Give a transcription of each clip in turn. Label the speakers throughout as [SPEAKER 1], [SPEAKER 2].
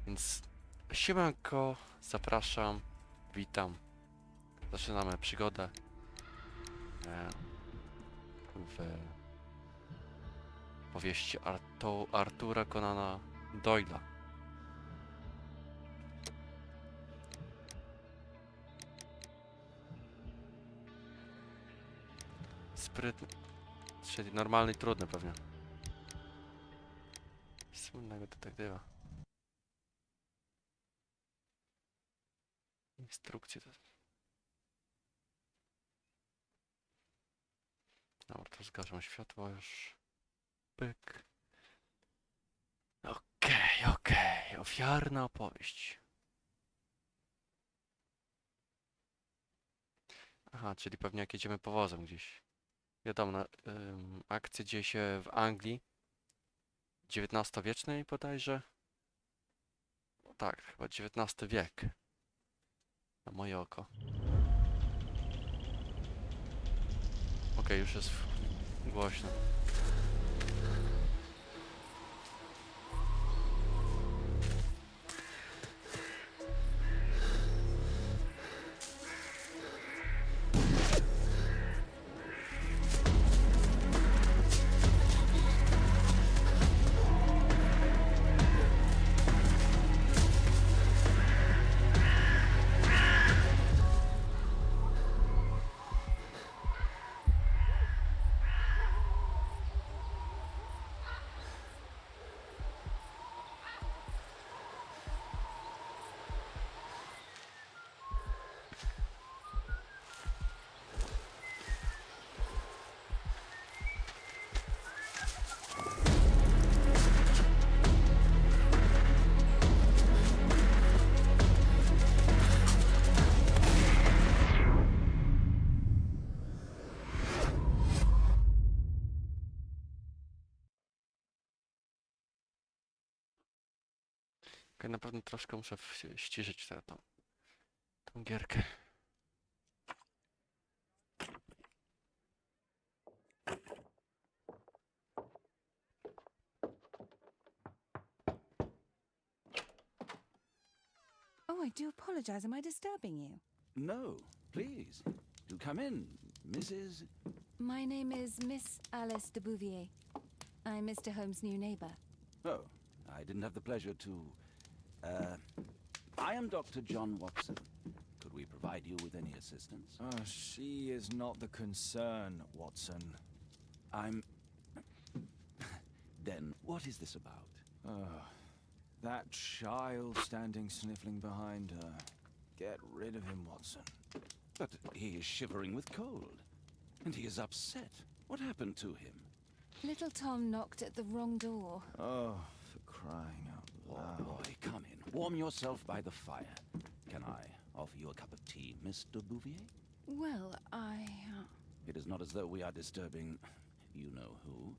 [SPEAKER 1] Więc siemanko, zapraszam, witam. Zaczynamy przygodę w powieści Artura Conana Doyle'a. Sprytny, czyli normalny i trudny pewnie. Słynnego detektywa. Instrukcje to... Dobra, to zgaszam światło już. Pyk. Okej. Ofiarna opowieść. Aha, czyli pewnie jak jedziemy powozem gdzieś. Wiadomo, akcja dzieje się w Anglii XIX-wiecznej bodajże. O tak, chyba XIX wiek. Na moje oko. Okej, już jest głośno. Okej, na pewno troszkę muszę ściszyć tą gierkę.
[SPEAKER 2] Oh, I do apologize. Am I disturbing you?
[SPEAKER 3] No, please. Do come in, Mrs.
[SPEAKER 2] My name is Miss Alice de Bouvier. I'm Mr. Holmes' new neighbor.
[SPEAKER 3] Oh, I didn't have the pleasure to... I am Dr. John Watson. Could we provide you with any assistance?
[SPEAKER 4] She is not the concern, Watson.
[SPEAKER 3] I'm... Then, what is this about?
[SPEAKER 4] That child standing sniffling behind her. Get rid of him, Watson.
[SPEAKER 3] But he is shivering with cold. And he is upset. What happened to him?
[SPEAKER 2] Little Tom knocked at the wrong door.
[SPEAKER 4] Oh, for crying out
[SPEAKER 3] Oh,
[SPEAKER 4] loud.
[SPEAKER 3] boy, come in. Warm yourself by the fire. Can I offer you a cup of tea, Mr. Bouvier?
[SPEAKER 2] Well, I...
[SPEAKER 3] It is not as though we are disturbing you-know-who,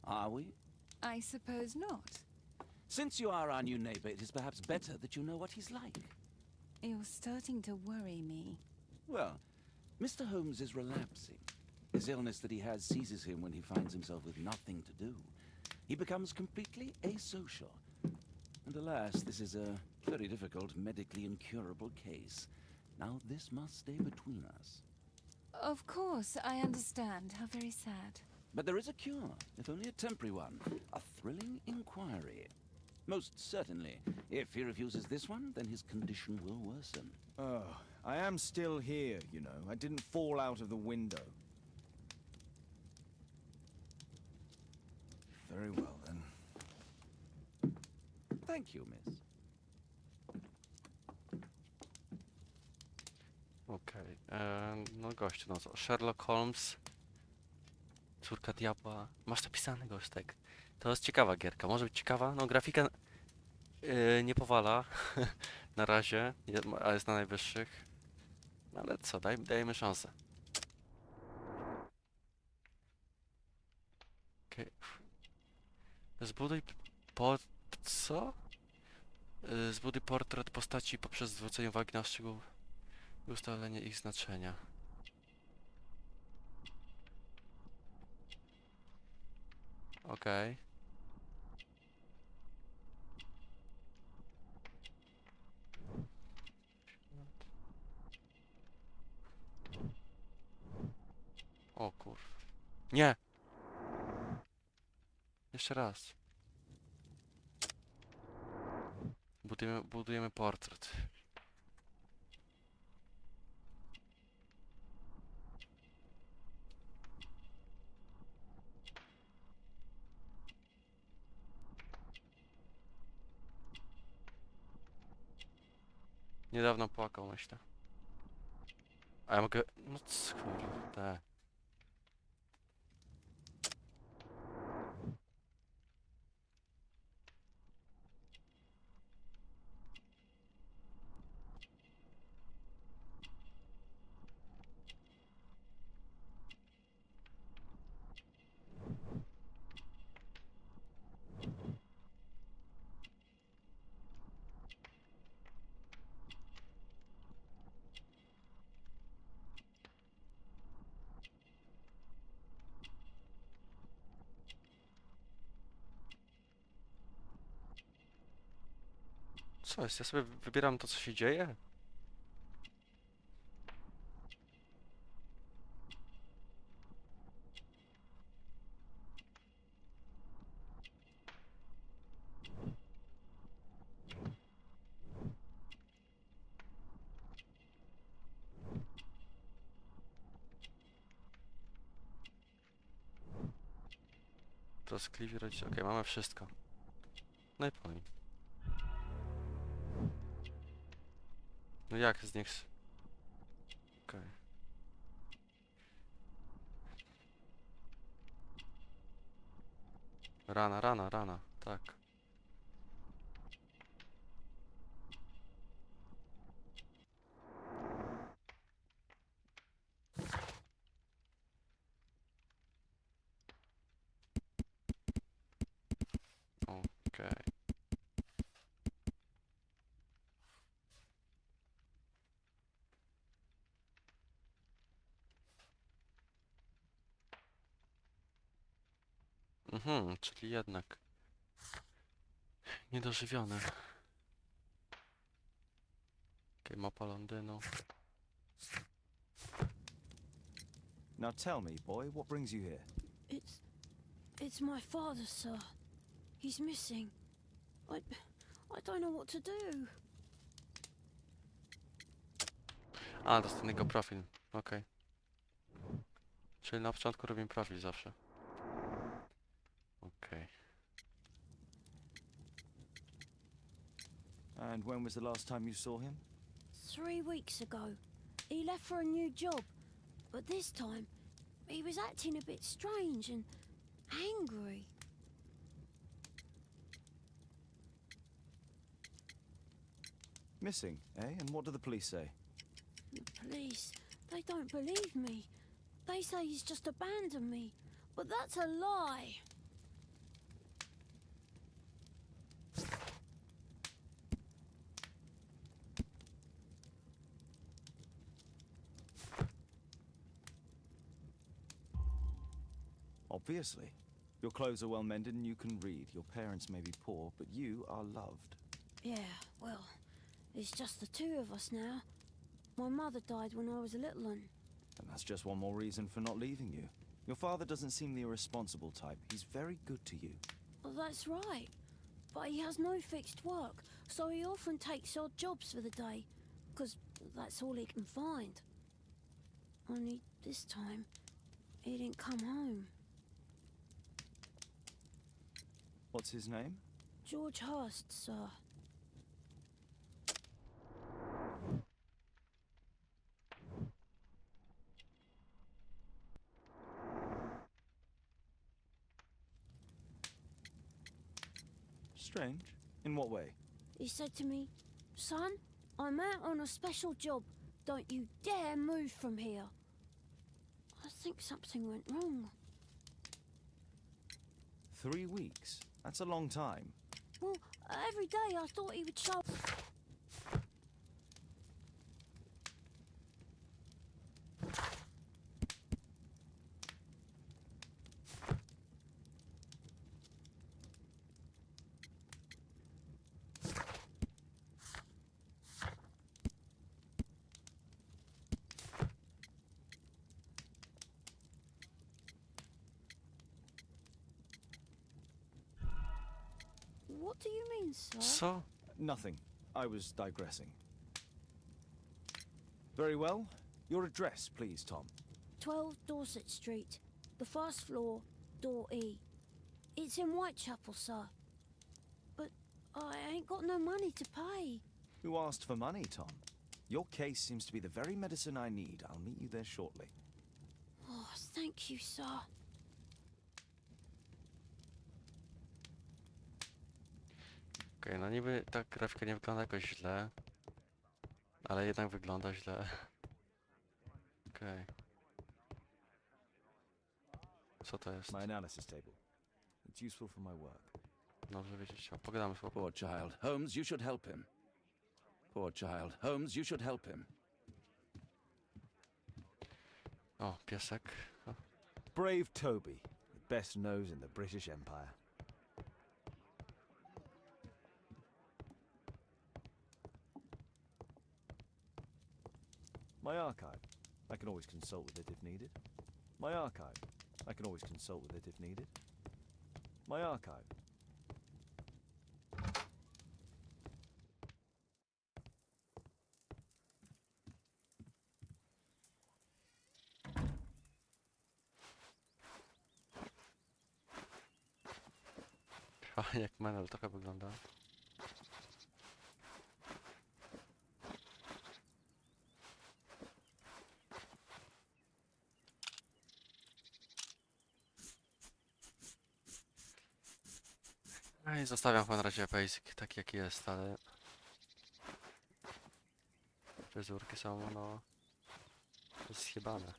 [SPEAKER 3] are we?
[SPEAKER 2] I suppose not.
[SPEAKER 3] Since you are our new neighbor, it is perhaps better that you know what he's like.
[SPEAKER 2] You're starting to worry me.
[SPEAKER 3] Well, Mr. Holmes is relapsing. His illness that he has seizes him when he finds himself with nothing to do. He becomes completely asocial. And alas, this is a very difficult, medically incurable case. Now, this must stay between us.
[SPEAKER 2] Of course, I understand. How very sad.
[SPEAKER 3] But there is a cure, if only a temporary one. A thrilling inquiry. Most certainly. If he refuses this one, then his condition will worsen.
[SPEAKER 4] Oh, I am still here, you know. I didn't fall out of the window. Very well, then.
[SPEAKER 3] Thank you, miss.
[SPEAKER 1] Okej, no gościu, no co? Sherlock Holmes, córka diabła. Masz to pisane, gośtek. To jest ciekawa gierka, może być ciekawa. No grafika nie powala na razie, a jest na najwyższych. Ale co, dajemy szansę. Okej. Zbuduj co? Zbuduj portret postaci poprzez zwrócenie uwagi na szczegóły i ustalenie ich znaczenia. Okej. Nie! Jeszcze raz. Budujemy portret. Niedawno płakał, myślę. A ja mogę... No kurde. Co jest? Ja sobie wybieram to, co się dzieje? Troskliwi rodzice. Okej, mamy wszystko. No i po nim. No jak z nich... Okej. Rana, rana, rana. Tak. Okej. Czyli jednak niedożywiony. Okej, mapa Londynu.
[SPEAKER 4] Now tell me, boy, what brings you here?
[SPEAKER 5] It's my father, sir. He's missing. I don't know what to do.
[SPEAKER 1] A, to jest ten jego profil. Okej. Czyli na początku robimy profil zawsze. Okej.
[SPEAKER 4] And when was the last time you saw him?
[SPEAKER 5] 3 weeks ago. He left for a new job. But this time, he was acting a bit strange and angry.
[SPEAKER 4] Missing, eh? And what do the police say?
[SPEAKER 5] The police, they don't believe me. They say he's just abandoned me. But that's a lie.
[SPEAKER 4] Obviously. Your clothes are well mended and you can read. Your parents may be poor, but you are loved.
[SPEAKER 5] Yeah, well, it's just the two of us now. My mother died when I was a little one.
[SPEAKER 4] And that's just one more reason for not leaving you. Your father doesn't seem the irresponsible type. He's very good to you.
[SPEAKER 5] Well, that's right. But he has no fixed work, so he often takes odd jobs for the day, because that's all he can find. Only this time, he didn't come home.
[SPEAKER 4] What's his name?
[SPEAKER 5] George Hurst, sir.
[SPEAKER 4] Strange. In what way?
[SPEAKER 5] He said to me, "Son, I'm out on a special job. Don't you dare move from here." I think something went wrong.
[SPEAKER 4] 3 weeks. That's a long time.
[SPEAKER 5] Well, every day I thought he would show. What do you mean, sir?
[SPEAKER 1] Co?
[SPEAKER 4] Nothing. I was digressing. Very well. Your address, please, Tom.
[SPEAKER 5] 12 Dorset Street, the first floor, door E. It's in Whitechapel, sir. But I ain't got no money to pay.
[SPEAKER 4] Who asked for money, Tom? Your case seems to be the very medicine I need. I'll meet you there shortly.
[SPEAKER 5] Oh, thank you, sir.
[SPEAKER 1] Okej, no niby ta grafika nie wygląda jakoś źle, ale jednak wygląda źle. Okej. Co to jest?
[SPEAKER 4] My analysis table. It's useful for my work.
[SPEAKER 1] Dobrze wiedzieć. O, pogadamy słowo.
[SPEAKER 3] Poor child. Holmes, you should help him. Poor child. Holmes, you should help him.
[SPEAKER 1] O, piesek. O,
[SPEAKER 4] Brave Toby, the best nose in the British Empire. My archive. I can always consult with it if needed. My archive. I can always consult with it if needed. My archive.
[SPEAKER 1] jak menel trochę wygląda. No i zostawiam na razie basic tak jak jest, ale fryzurki są no zjebane.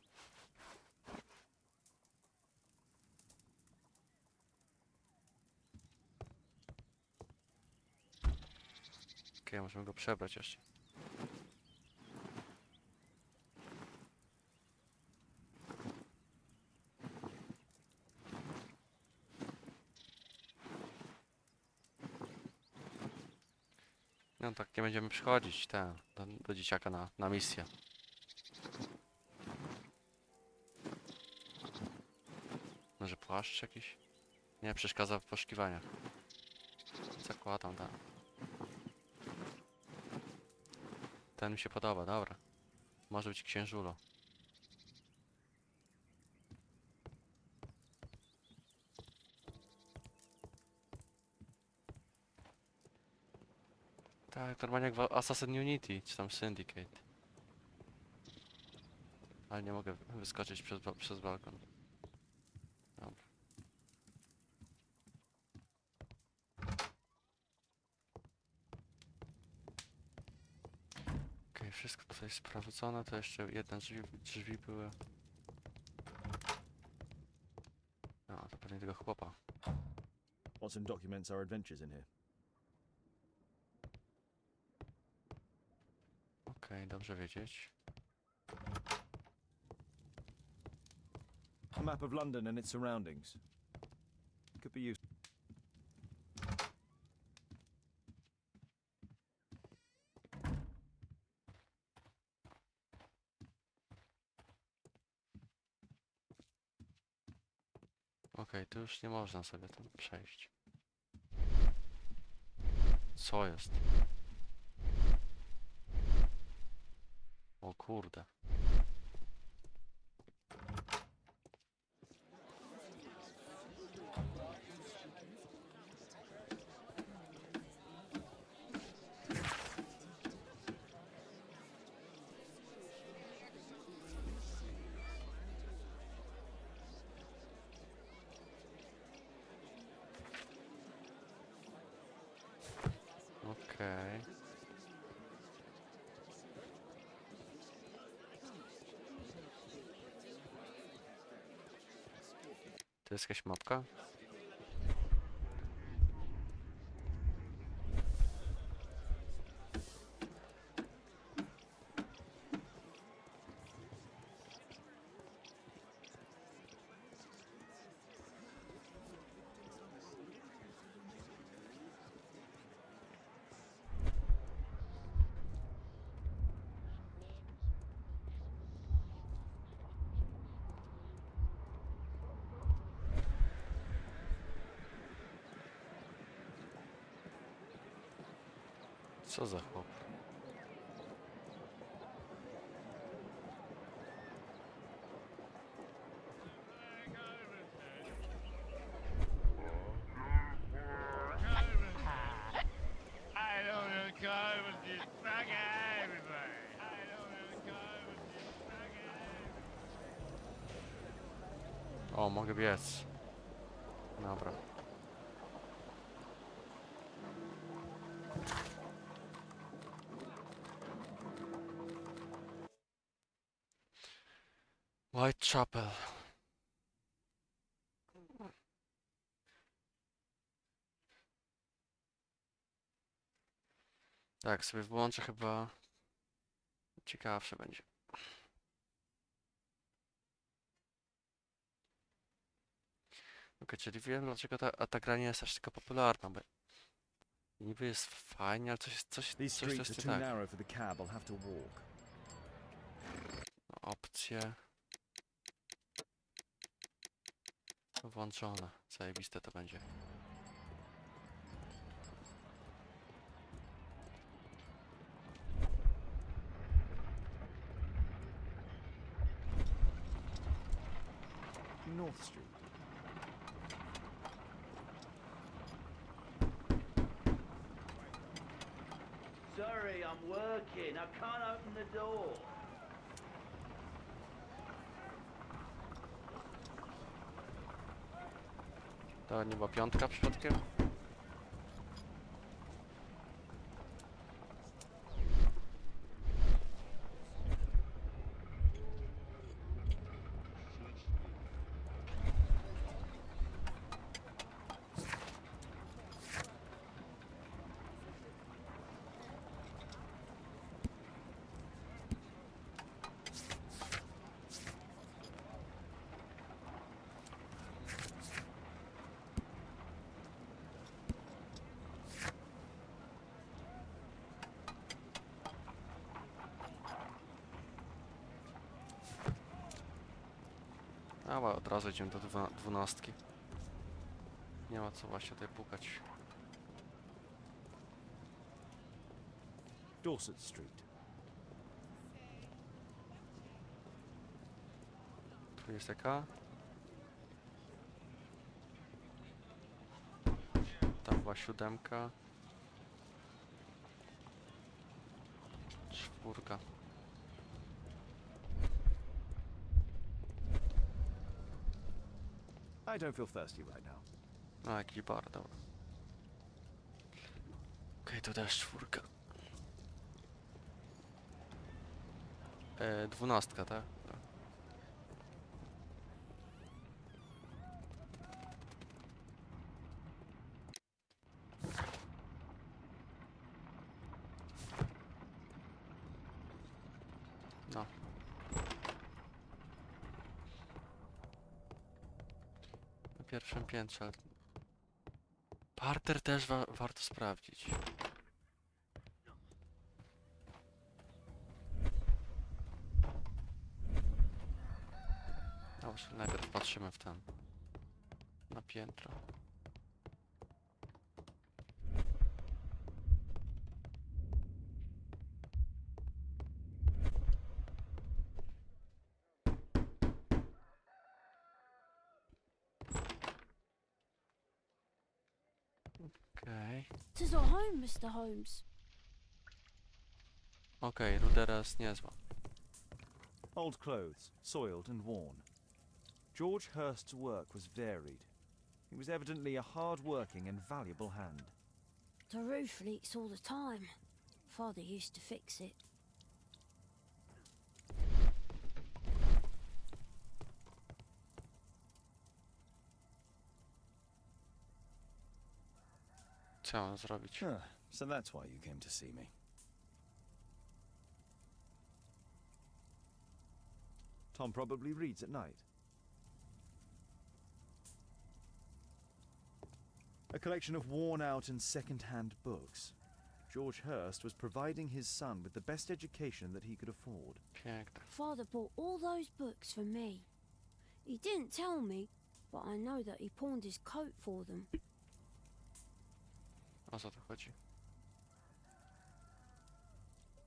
[SPEAKER 1] Okej, możemy go przebrać jeszcze. No tak nie będziemy przychodzić do dzieciaka na misję. Może płaszcz jakiś? Nie, przeszkadza w poszukiwaniach. Zakładam, tak. Ten mi się podoba, dobra. Może być księżulo. Tak, normalnie jak w Assassin Unity, czy tam Syndicate. Ale nie mogę wyskoczyć przez balkon. Dobra. Okej, wszystko tutaj sprawdzone, to jeszcze jedne drzwi były. No, to pewnie tego chłopa.
[SPEAKER 4] Watson documents our adventures in here.
[SPEAKER 1] Okej, dobrze wiedzieć.
[SPEAKER 4] A map of London and its surroundings. Could be useful.
[SPEAKER 1] Okej, tu już nie można sobie tam przejść. Co jest? O kurde. Okej. To jest jakaś mapka? Co za chłop? O, mogę biec. Dobra. Whitechapel. Tak, sobie włączę chyba. Ciekawsze będzie. Okej, czyli wiem dlaczego ta gra nie jest aż taka popularna, bo niby jest fajnie, ale coś
[SPEAKER 4] These
[SPEAKER 1] tu
[SPEAKER 4] streets
[SPEAKER 1] jest
[SPEAKER 4] are
[SPEAKER 1] nie
[SPEAKER 4] too
[SPEAKER 1] tak.
[SPEAKER 4] narrow for the cab. I'll have to walk.
[SPEAKER 1] Opcje. Włączone. Zajebiste to będzie.
[SPEAKER 4] North Street.
[SPEAKER 6] Sorry, I'm working. I can't open the door.
[SPEAKER 1] To nie była piątka przypadkiem? Ale od razu idziemy do 12. Nie ma co właśnie tutaj pukać.
[SPEAKER 4] Dorset Street.
[SPEAKER 1] Tu jest jaka? Tam była 7. 4.
[SPEAKER 4] I don't feel thirsty right now.
[SPEAKER 1] A, jakiś bar, dobra. Okej, to też 4. 12, tak? Tak. No. Na pierwszym piętrze. Parter też warto sprawdzić. Dobrze, najpierw patrzymy w ten. Na piętro. Okej.
[SPEAKER 5] Tis our home, Mr. Holmes.
[SPEAKER 1] Okej, rudera jest niezła.
[SPEAKER 4] Old clothes, soiled and worn. George Hurst's work was varied. He was evidently a hard-working and valuable hand.
[SPEAKER 5] The roof leaks all the time. Father used to fix it.
[SPEAKER 1] Co mam zrobić?
[SPEAKER 4] So that's why you came to see me. Tom probably reads at night. A collection of worn-out and second-hand books. George Hurst was providing his son with the best education that he could afford.
[SPEAKER 1] Piękne.
[SPEAKER 5] Father bought all those books for me. He didn't tell me, but I know that he pawned his coat for them.
[SPEAKER 1] O co tu chodzi?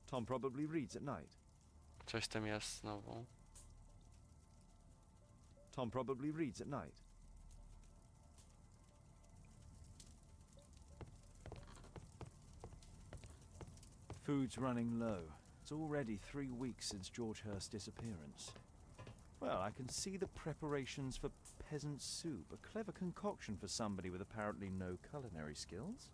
[SPEAKER 4] Tom probably reads at night.
[SPEAKER 1] Coś z tym jest znowu.
[SPEAKER 4] Tom probably reads at night. Food's running low. It's already 3 weeks since George Hurst's disappearance. Well, I can see the preparations for peasant soup, a clever concoction for somebody with apparently no culinary skills.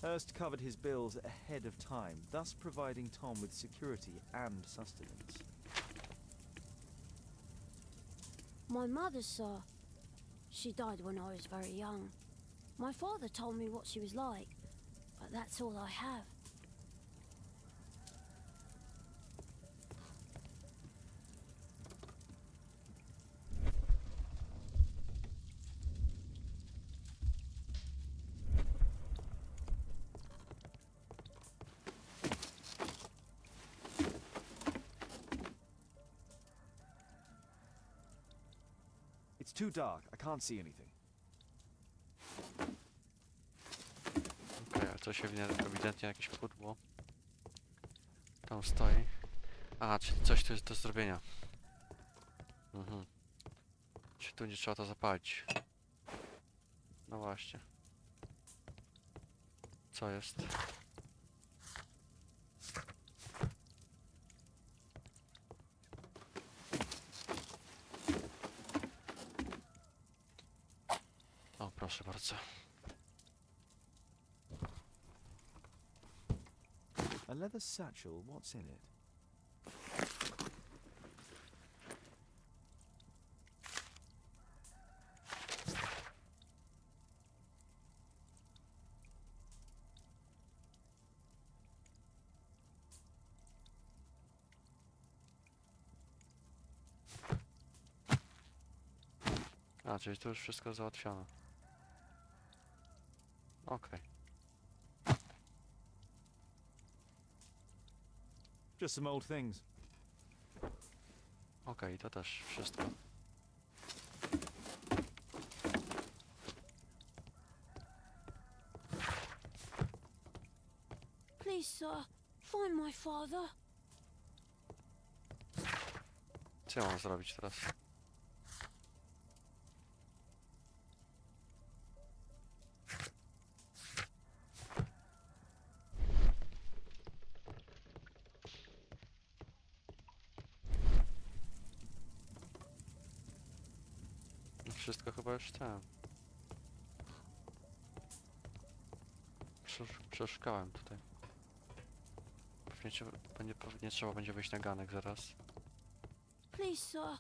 [SPEAKER 4] Hurst covered his bills ahead of time, thus providing Tom with security and sustenance.
[SPEAKER 5] My mother, sir. She died when I was very young. My father told me what she was like, but that's all I have.
[SPEAKER 4] It's too dark. I can't see anything.
[SPEAKER 1] Okej, ale to się ewidentnie jakieś pudło. Tam stoi. A, czyli coś tu jest do zrobienia. Mhm. Czy tu nie trzeba to zapalić? No właśnie. Co jest? O, proszę bardzo.
[SPEAKER 4] A leather satchel, what's in it?
[SPEAKER 1] A, czyli tu już wszystko załatwione. Okej.
[SPEAKER 4] Just some old things.
[SPEAKER 1] Okej, to też wszystko.
[SPEAKER 5] Please, sir, find my father.
[SPEAKER 1] Co ja mam zrobić teraz? Wszystko chyba już tam. Przeszukałem tutaj. Pewnie trzeba będzie wyjść na ganek zaraz.
[SPEAKER 5] Please, sir.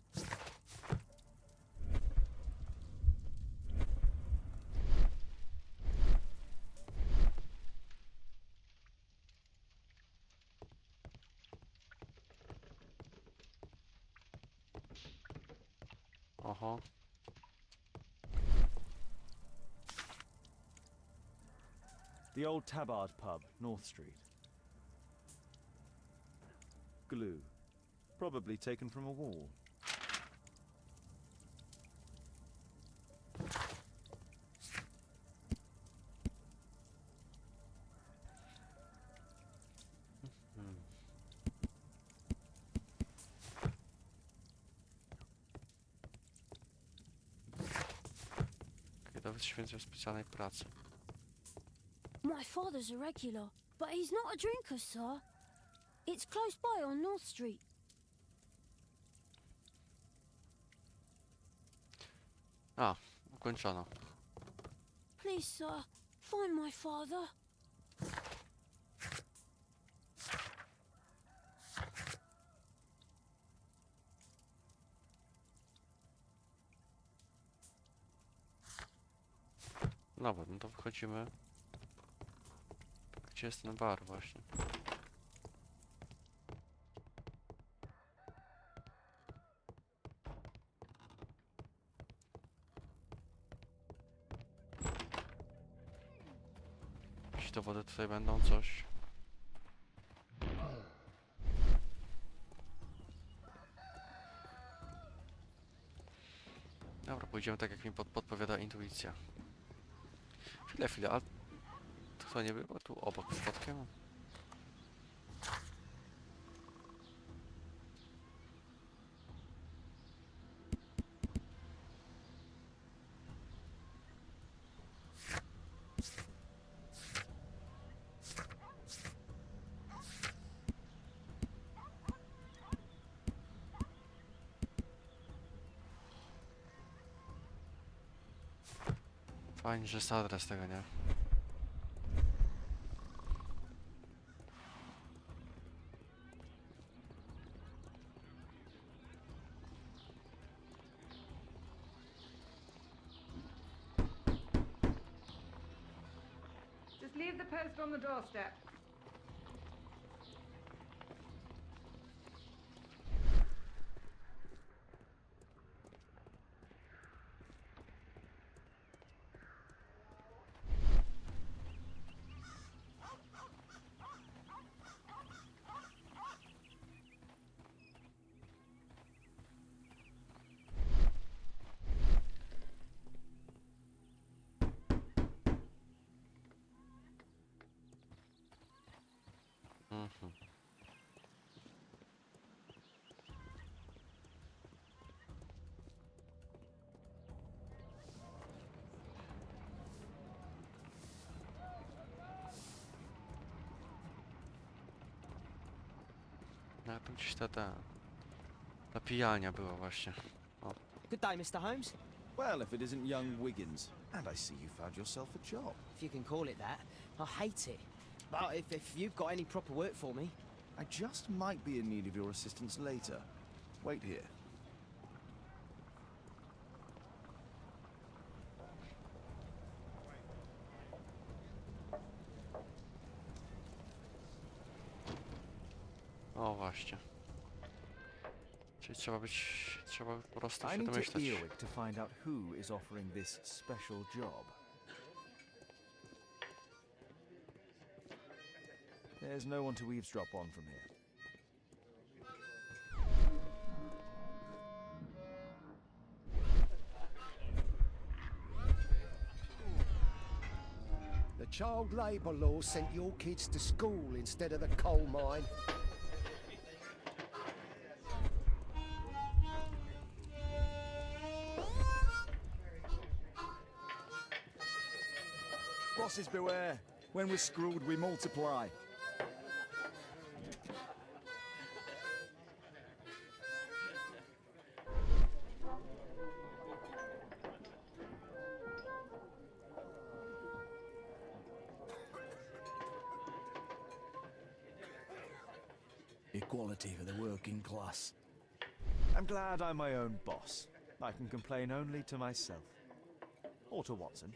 [SPEAKER 1] Oho.
[SPEAKER 4] The old Tabard pub, North Street. Glue. Probably taken from a wall.
[SPEAKER 1] Hmm. Dowód świadectwa specjalnej pracy.
[SPEAKER 5] My father's a regular, but he's not a drinker, sir. It's close by on North Street.
[SPEAKER 1] A, ukończono.
[SPEAKER 5] Please, sir, find my father.
[SPEAKER 1] Dobra, no to wychodzimy. Gdzie jest ten bar właśnie? Jakieś dowody tutaj będą, coś. Dobra, pójdziemy tak jak mi podpowiada intuicja. Chwilę, a to nie było tu obok przypadkiem? Fajnie, że jest adres tego, nie?
[SPEAKER 7] Just leave the post on the doorstep.
[SPEAKER 1] Mhm. No tu gdzieś ta pijania była właśnie. O,
[SPEAKER 8] Good day, Mr. Holmes.
[SPEAKER 4] Well, if it isn't young Wiggins. And I see you found yourself a job.
[SPEAKER 8] If you can call it that. I hate it. But if you've got any proper work for me...
[SPEAKER 4] I just might be in need of your assistance later. Wait here.
[SPEAKER 1] o właśnie. Czyli trzeba po prostu
[SPEAKER 4] I
[SPEAKER 1] się
[SPEAKER 4] need to
[SPEAKER 1] domyślać.
[SPEAKER 4] Earwig to find out who is offering this special job. There's no one to eavesdrop on from here.
[SPEAKER 9] The child labour law sent your kids to school instead of the coal mine.
[SPEAKER 4] Bosses beware. When we're screwed, we multiply.
[SPEAKER 9] Equality for the working class.
[SPEAKER 4] I'm glad I'm my own boss. I can complain only to myself. Or to Watson.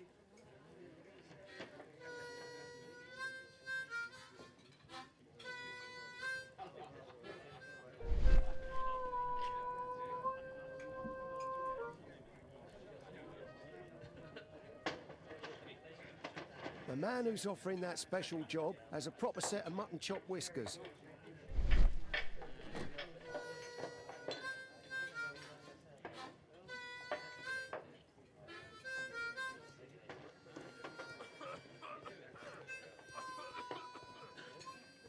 [SPEAKER 9] The man who's offering that special job has a proper set of mutton chop whiskers.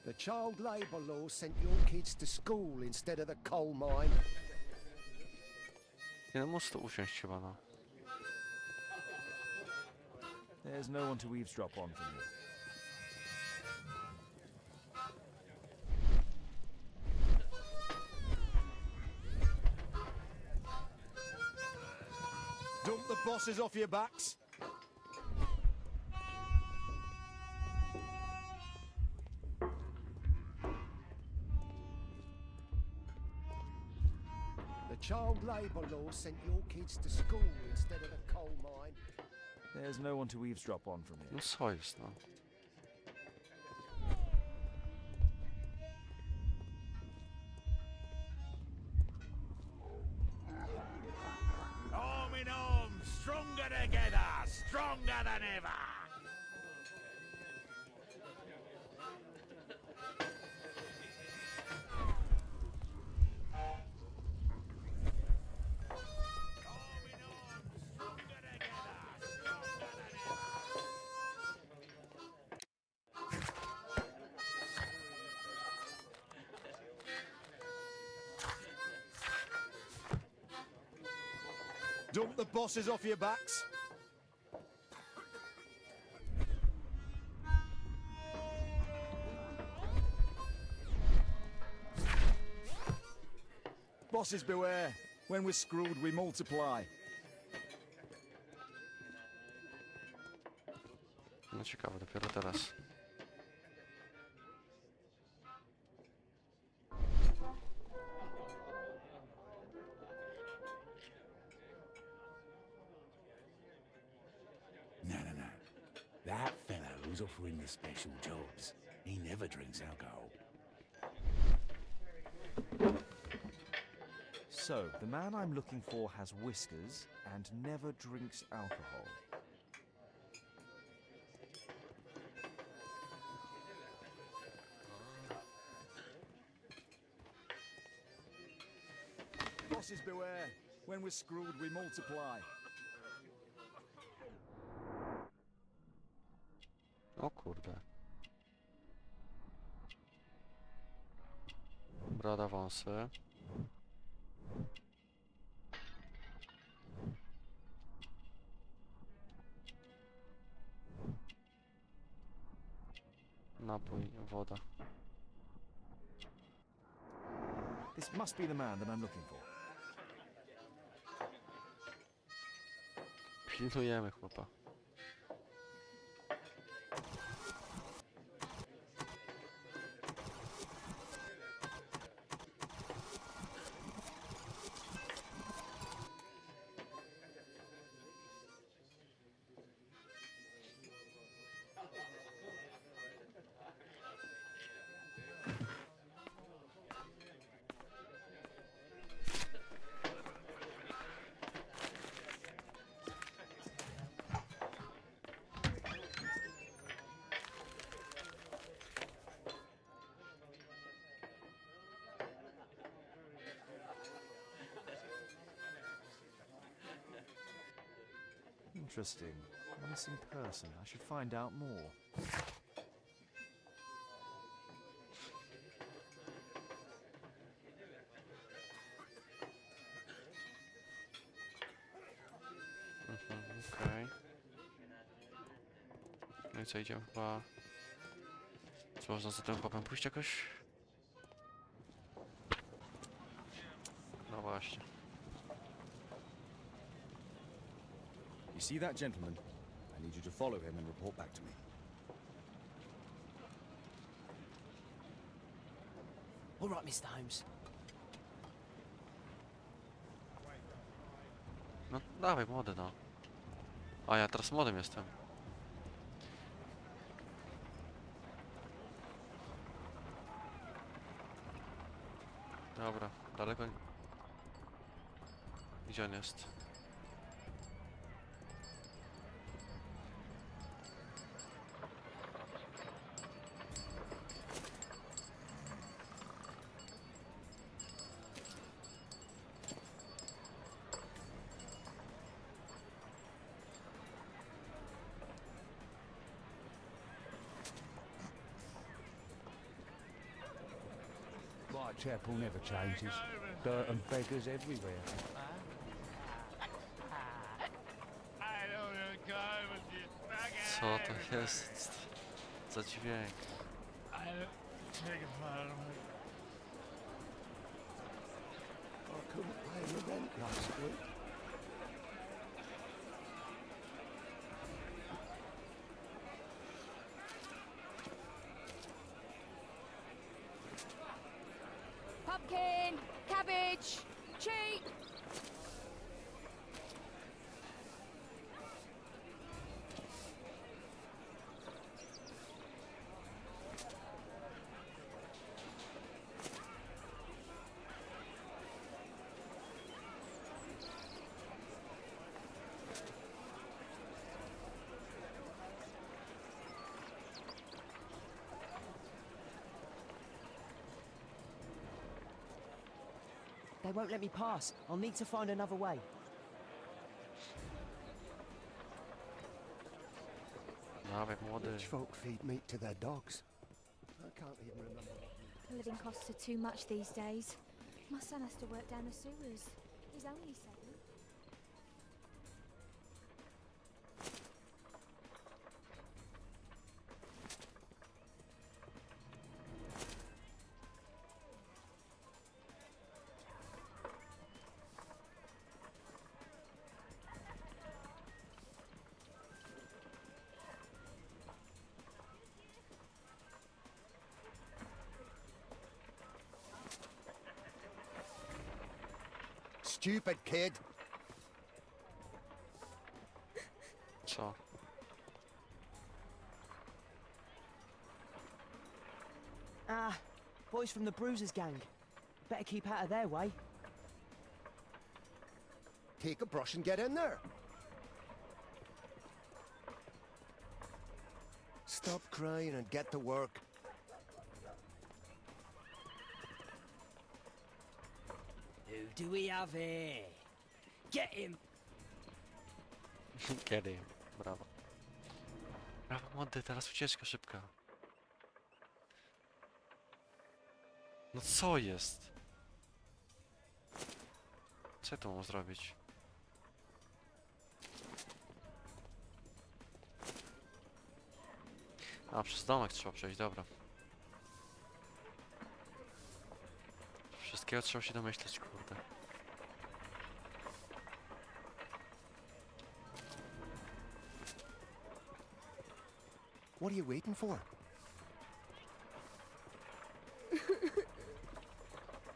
[SPEAKER 9] The child labour law sent your kids to school instead of the coal mine.
[SPEAKER 1] Nie no, muszę tu usiąść chyba, no.
[SPEAKER 4] There's no one to eavesdrop on from here.
[SPEAKER 9] Dump the bosses off your backs. The child labour law sent your kids to school instead of the coal mine.
[SPEAKER 4] There's no one to eavesdrop on from here.
[SPEAKER 1] No co jest, no.
[SPEAKER 3] Arm in arm, stronger together, stronger than ever.
[SPEAKER 4] Dump the bosses off your backs. Bosses beware. When we're screwed, we multiply.
[SPEAKER 1] No ciekawe, dopiero teraz.
[SPEAKER 3] No. That fellow who's offering the special jobs, he never drinks alcohol.
[SPEAKER 4] So, the man I'm looking for has whiskers and never drinks alcohol. Bosses beware. When we're screwed, we multiply.
[SPEAKER 1] O kurde. Broda, wąsy. Napój, woda.
[SPEAKER 4] This must be the man that I'm looking for.
[SPEAKER 1] Pilnujemy chłopa.
[SPEAKER 4] Interesting. A missing person. I should find out more.
[SPEAKER 1] Okej. No i co, idziemy chyba... Czy można za tym chłopem pójść jakoś? No właśnie.
[SPEAKER 10] You see that gentleman? I need you to follow him and report back to me.
[SPEAKER 8] All right, Mr. Holmes.
[SPEAKER 1] No dawaj, młody, no. A ja teraz młodym jestem. Dobra, daleko... Gdzie on jest?
[SPEAKER 9] Whitechapel never changes. Dirt and beggars everywhere.
[SPEAKER 1] Co to jest za dźwięk?
[SPEAKER 9] I couldn't pay the rent last week.
[SPEAKER 2] Pumpkin, cabbage, cheap.
[SPEAKER 8] They won't let me pass. I'll need to find another way.
[SPEAKER 1] Dawaj, młody.
[SPEAKER 9] Rich folk feed meat to their dogs. I can't even remember.
[SPEAKER 5] Living costs are too much these days. My son has to work down the sewers. He's only 7.
[SPEAKER 9] stupid kid.
[SPEAKER 1] Co?
[SPEAKER 8] Ah, boys from the Bruisers gang. Better keep out of their way.
[SPEAKER 9] Take a brush and get in there. Stop crying and get to work.
[SPEAKER 8] Who do we have here? Get him!
[SPEAKER 1] Kiedy? Brawo. Brawo, młody, teraz ucieczka szybka. No co jest? Co ja tu mam zrobić? A, przez domek trzeba przejść, dobra. Wszystkiego trzeba się domyśleć, kurde.
[SPEAKER 9] What are you waiting for?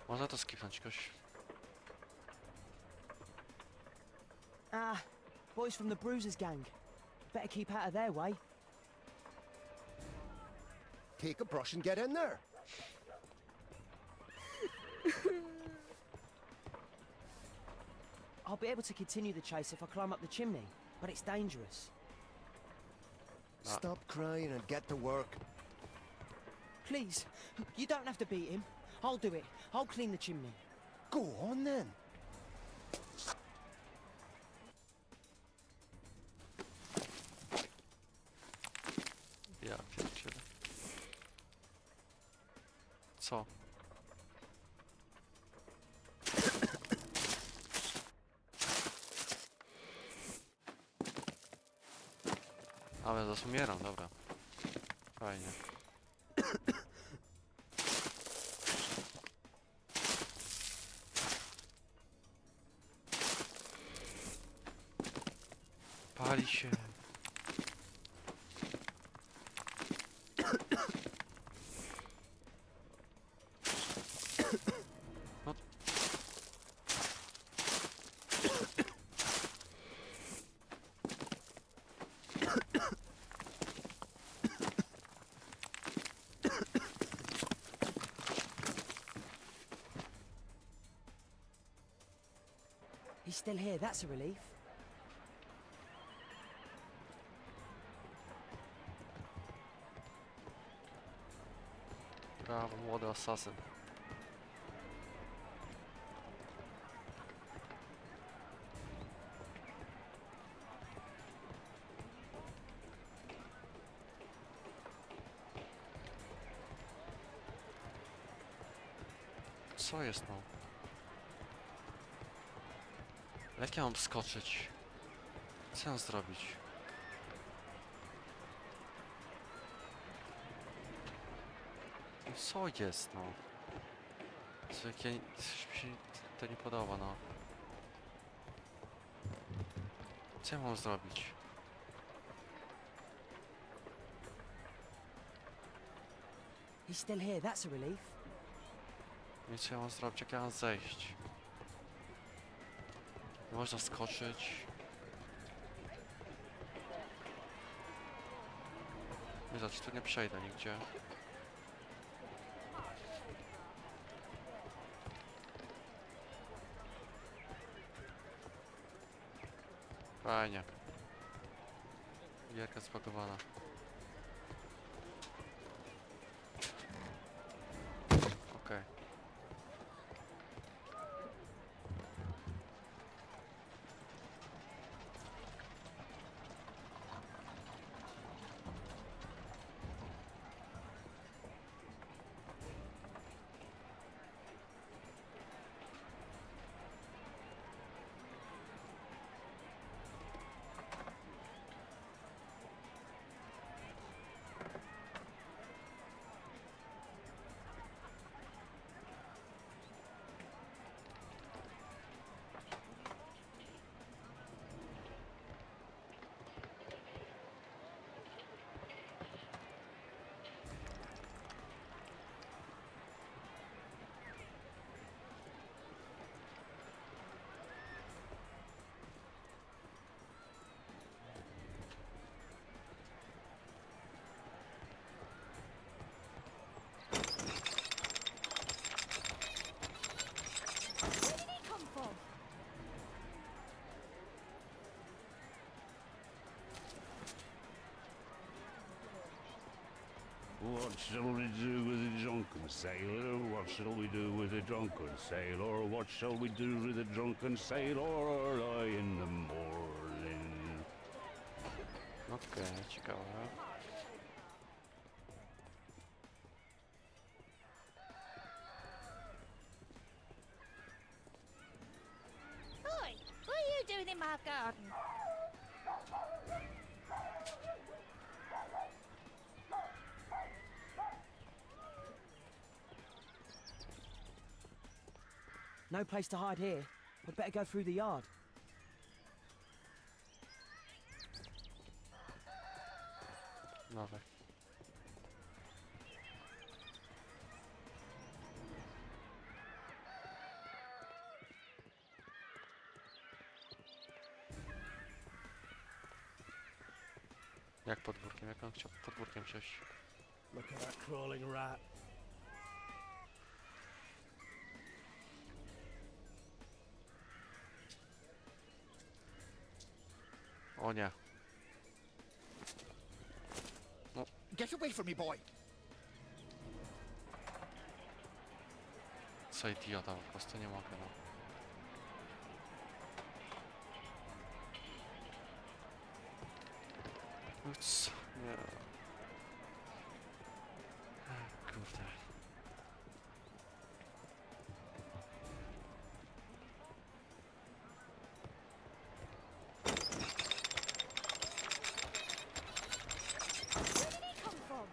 [SPEAKER 1] Można to skipnąć jakoś.
[SPEAKER 8] Ah, boys from the Bruisers gang. Better keep out of their way.
[SPEAKER 9] Take a brush and get in there.
[SPEAKER 8] I'll be able to continue the chase if I climb up the chimney, but it's dangerous.
[SPEAKER 9] Stop crying and get to work.
[SPEAKER 8] Please, you don't have to beat him. I'll do it. I'll clean the chimney.
[SPEAKER 9] Go on then.
[SPEAKER 1] Ja pierdzielę. Co? Ale zaraz umieram, dobra. Fajnie. Pali się. No.
[SPEAKER 8] He's still here, that's a relief.
[SPEAKER 1] Brawo, młody asasyn. Co jest no? Jak ja mam skoczyć? Co mam zrobić? No co jest no? Co jak ja... Coś mi się to nie podoba no. Co ja mam zrobić?
[SPEAKER 8] He's still here, that's a relief.
[SPEAKER 1] Nie co ja mam zrobić? Jak ja mam zejść? Nie można skoczyć. Nie znaczy, tu nie przejdę nigdzie. Fajnie. Gierka spakowana. Okej.
[SPEAKER 11] What shall we do with a drunken sailor? What shall we do with a drunken sailor? What shall we do with a drunken sailor early in the morning?
[SPEAKER 1] Okej, ciekawe.
[SPEAKER 5] Oi, what are you doing in my garden?
[SPEAKER 8] No place to hide here. We'd better go through the yard.
[SPEAKER 1] Dawaj. Jak podwórkiem? Jak on chciał podwórkiem przejść?
[SPEAKER 9] Look at that crawling rat.
[SPEAKER 1] O nie.
[SPEAKER 9] Get away from me, boy!
[SPEAKER 1] Co idiota, po prostu nie mogę, no. No co? Nie. Kurde.
[SPEAKER 5] Where did he come from?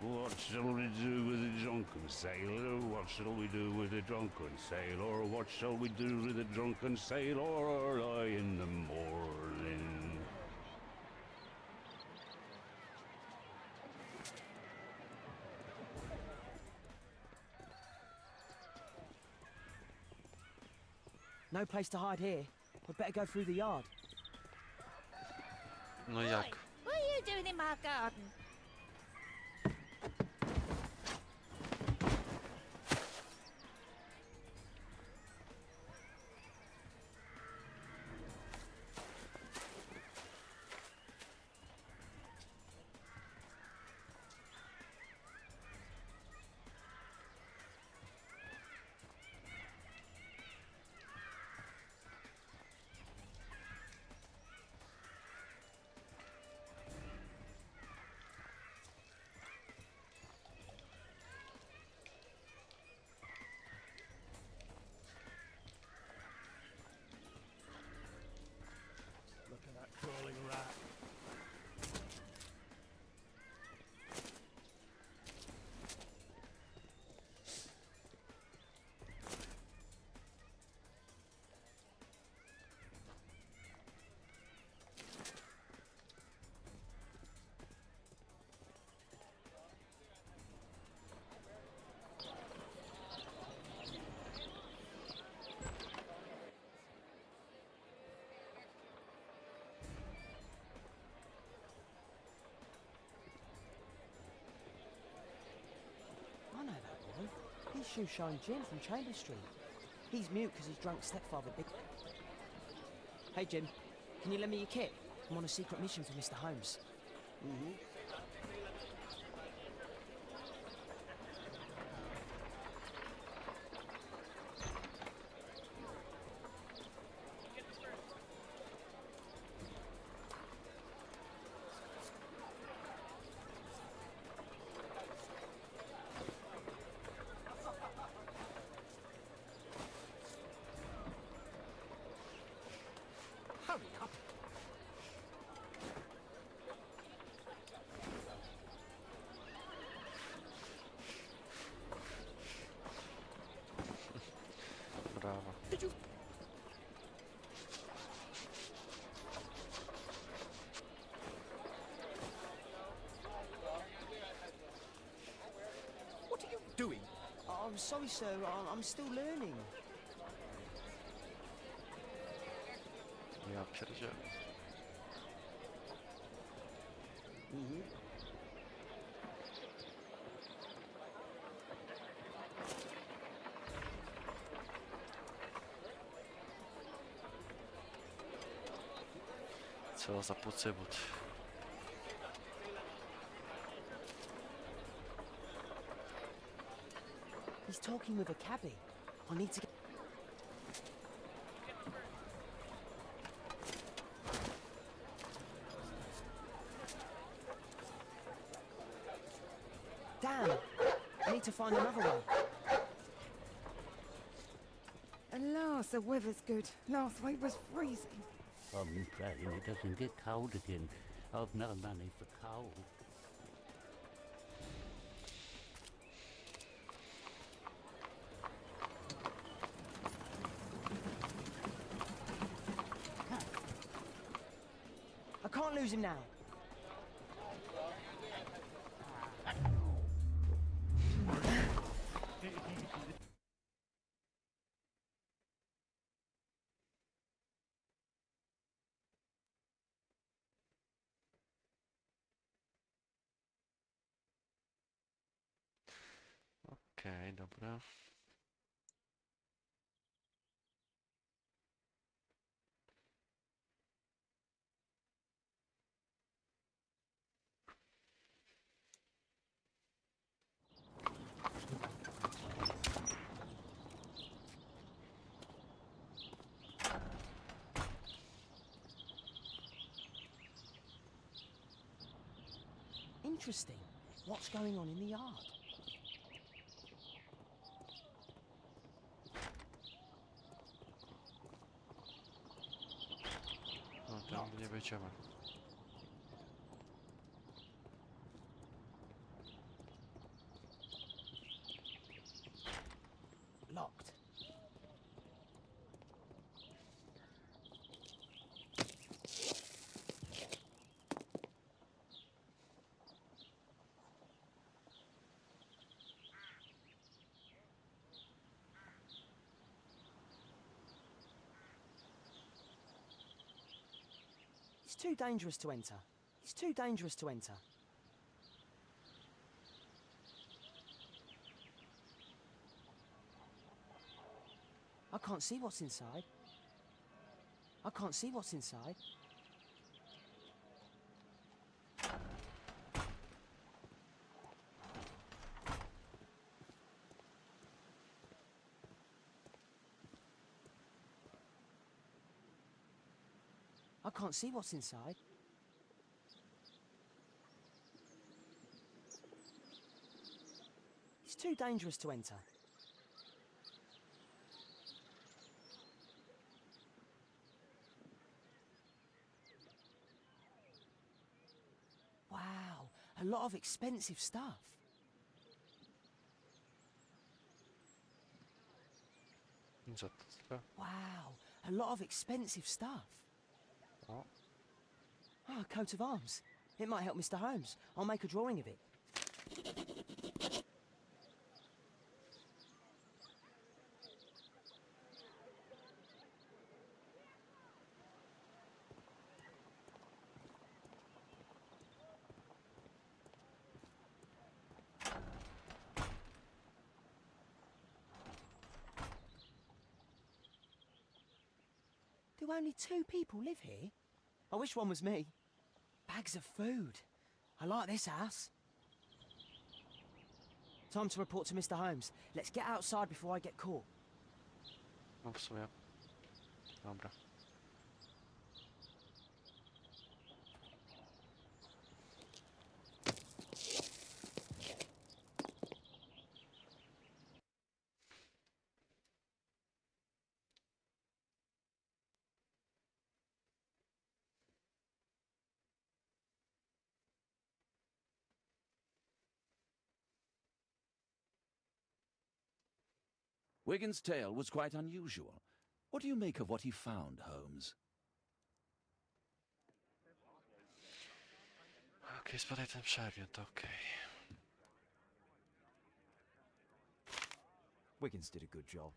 [SPEAKER 11] What shall we do with a drunken sailor? What shall we do with a drunken sailor? What shall we do with a drunken sailor early in the morning?
[SPEAKER 8] No place to hide here. We'd better go through the yard.
[SPEAKER 1] No jak?
[SPEAKER 5] What are you doing in my garden?
[SPEAKER 9] Look at that crawling rat.
[SPEAKER 8] I know that boy. He's Shoeshine Jim from Chamber Street. He's mute because his drunk stepfather big... Hey, Jim. Can you lend me your kit? I'm on a secret mission for Mr. Holmes.
[SPEAKER 9] Hurry up!
[SPEAKER 1] Brawo.
[SPEAKER 9] Did you... What are you doing?
[SPEAKER 8] I'm sorry, sir. I'm still learning.
[SPEAKER 1] Ja pierdzielę. Co za pucybut.
[SPEAKER 8] He's talking with a cabbie. I need to get... Damn! I need to find another one.
[SPEAKER 7] At last, the weather's good. Last week was freezing.
[SPEAKER 11] I'm praying it doesn't get cold again. I've no money for coal.
[SPEAKER 8] I can't lose him now.
[SPEAKER 1] Okej, dobra.
[SPEAKER 8] Interesting. What's going on in the yard?
[SPEAKER 1] No, tam nie będziemy.
[SPEAKER 8] Locked. It's too dangerous to enter. It's too dangerous to enter. I can't see what's inside. I can't see what's inside. I can't see what's inside. It's too dangerous to enter. Wow, a lot of expensive stuff.
[SPEAKER 1] Co to?
[SPEAKER 8] Wow, a lot of expensive stuff.
[SPEAKER 1] O,
[SPEAKER 8] Ah, a coat of arms. It might help Mr. Holmes. I'll make a drawing of it. Do only 2 people live here? I wish one was me. Bags of food. I like this house. Time to report to Mr. Holmes. Let's get outside before I get caught.
[SPEAKER 1] no w sumie. Dobra.
[SPEAKER 3] Wigan's tale was quite unusual. What do you make of what he found, Holmes?
[SPEAKER 1] Okej, spadaj ten przedmiot, okej.
[SPEAKER 4] Wiggins did a good job.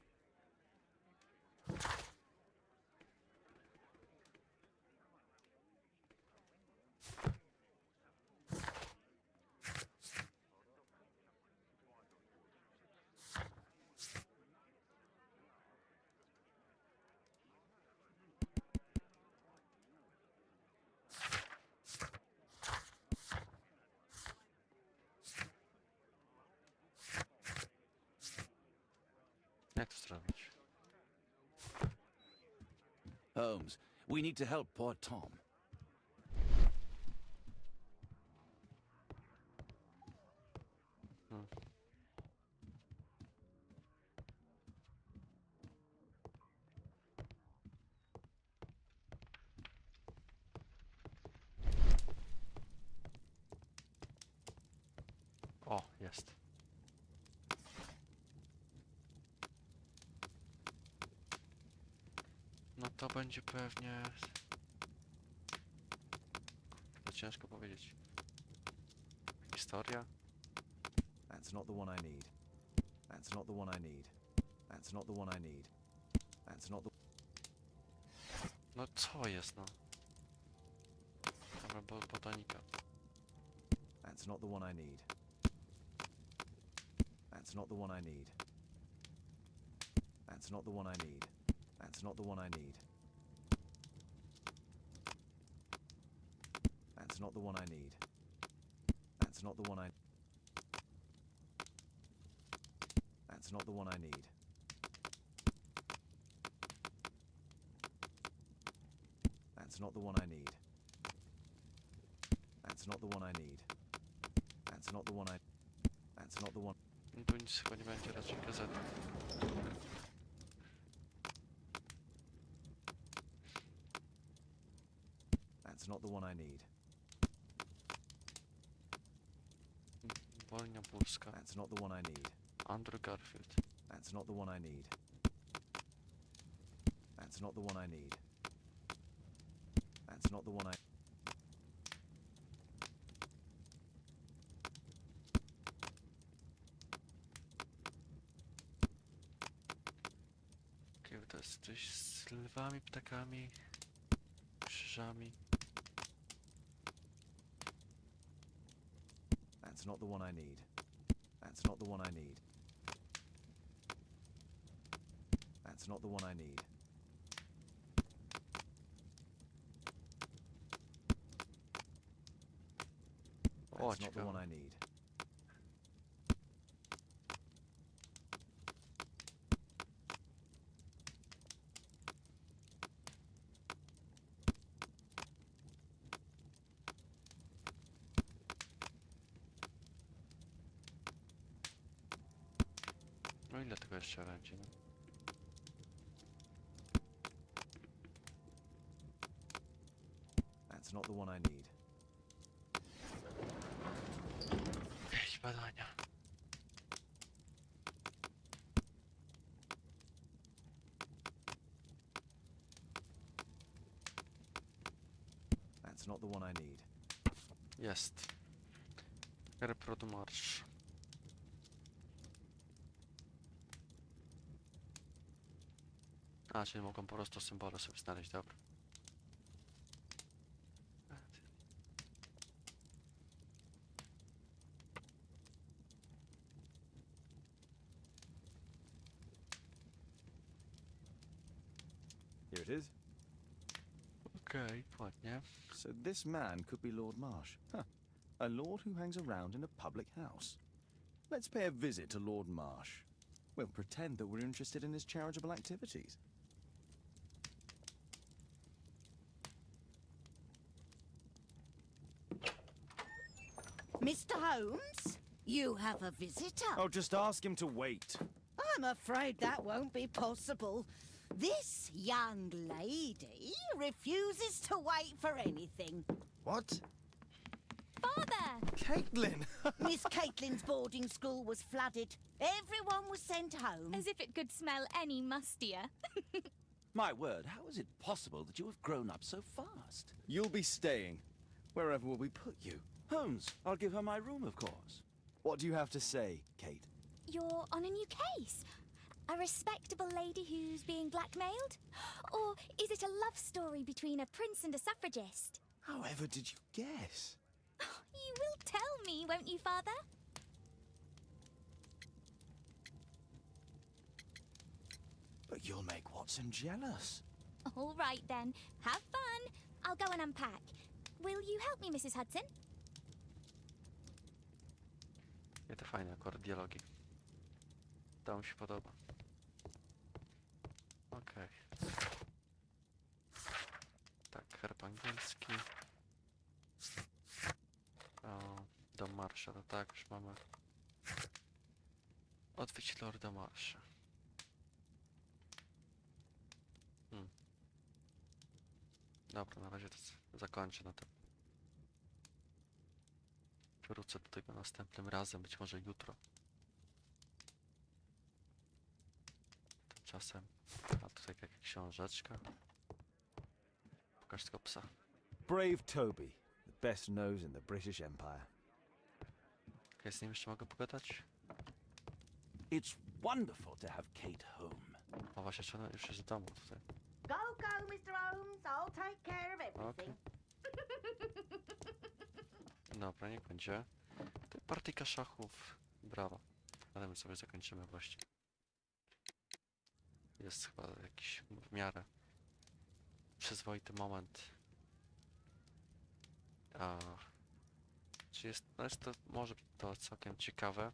[SPEAKER 1] Jak to zrobić?
[SPEAKER 3] Holmes, we need to help poor Tom.
[SPEAKER 1] Hmm. O, jest. No to będzie pewnie... To ciężko powiedzieć. Historia?
[SPEAKER 4] That's not the one I need. That's not the one I need. That's not the one I need. That's not the...
[SPEAKER 1] No co jest, no? Dobra, botanika.
[SPEAKER 4] That's not the one I need. That's not the one I need. That's not the one I need. That's not the one I need. That's not the one I need. That's not the one I... That's not the one I need. That's not the one I need. That's not the one I need. That's not the one I... That's not the one...
[SPEAKER 1] No tu nic chyba nie będzie, raczej gazety.
[SPEAKER 4] That's not the one I need.
[SPEAKER 1] Wolnia Burska.
[SPEAKER 4] That's not the one I need.
[SPEAKER 1] Andrew Garfield.
[SPEAKER 4] That's not the one I need. That's not the one I need. That's not the one I...
[SPEAKER 1] Okej, to jest coś z lwami, ptakami, krzyżami.
[SPEAKER 4] That's not the one I need. That's not the one I need. That's not the one I need.
[SPEAKER 1] O,
[SPEAKER 4] That's not the one
[SPEAKER 1] ciekawe.
[SPEAKER 4] I need.
[SPEAKER 1] No ile tego jeszcze będzie, no?
[SPEAKER 4] That's not the one I need.
[SPEAKER 1] Jakieś badania.
[SPEAKER 4] That's not the one I need.
[SPEAKER 1] Jest. Reprodumarsz. A, czyli mogą po prostu symbole sobie znaleźć, dobra.
[SPEAKER 4] Here it is.
[SPEAKER 1] Okej, ładnie.
[SPEAKER 4] So this man could be Lord Marsh. Huh. A lord who hangs around in a public house. Let's pay a visit to Lord Marsh. We'll pretend that we're interested in his charitable activities.
[SPEAKER 12] Mr. Holmes, you have a visitor.
[SPEAKER 4] Oh, just ask him to wait.
[SPEAKER 12] I'm afraid that won't be possible. This young lady refuses to wait for anything.
[SPEAKER 4] What?
[SPEAKER 5] Father!
[SPEAKER 4] Caitlin!
[SPEAKER 12] Miss Caitlin's boarding school was flooded. Everyone was sent home.
[SPEAKER 5] As if it could smell any mustier.
[SPEAKER 3] My word, how is it possible that you have grown up so fast?
[SPEAKER 4] You'll be staying. Wherever will we put you?
[SPEAKER 3] Holmes, I'll give her my room, of course.
[SPEAKER 4] What do you have to say, Kate?
[SPEAKER 5] You're on a new case. A respectable lady who's being blackmailed? Or is it a love story between a prince and a suffragist?
[SPEAKER 4] However did you guess?
[SPEAKER 5] You will tell me, won't you, Father?
[SPEAKER 4] But you'll make Watson jealous.
[SPEAKER 5] All right, then. Have fun. I'll go and unpack. Will you help me, Mrs. Hudson?
[SPEAKER 1] Ja to fajne akurat dialogi. To mi się podoba. Okej. Tak, herb angielski. O, dom marsza, to tak, już mamy. Odwiedź Lorda Marsza. Dobra, na razie to zakończę na tym. Wrócę do tego następnym razem, być może jutro. Tymczasem, a tutaj jakaś książeczka. Pokaż tego psa.
[SPEAKER 4] Brave Toby, the best nose in the British Empire.
[SPEAKER 1] Okej, z nim jeszcze mogę pogadać?
[SPEAKER 3] It's wonderful to have Kate home.
[SPEAKER 1] O właśnie, czy ona już jest w domu tutaj.
[SPEAKER 12] Go, go, Mr. Holmes. I'll take care of everything.
[SPEAKER 1] Dobra, niech będzie. To partyjka szachów. Brawo. Ale my sobie zakończymy właśnie. Jest chyba jakiś w miarę przyzwoity moment. A czy jest, no jest to, może być to całkiem ciekawe.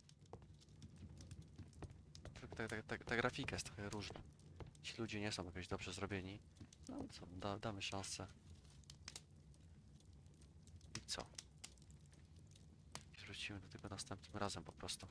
[SPEAKER 1] Ta grafika jest trochę różna. Ci ludzie nie są jakoś dobrze zrobieni. No co, damy szansę. I co? Wrócimy do tego następnym razem po prostu.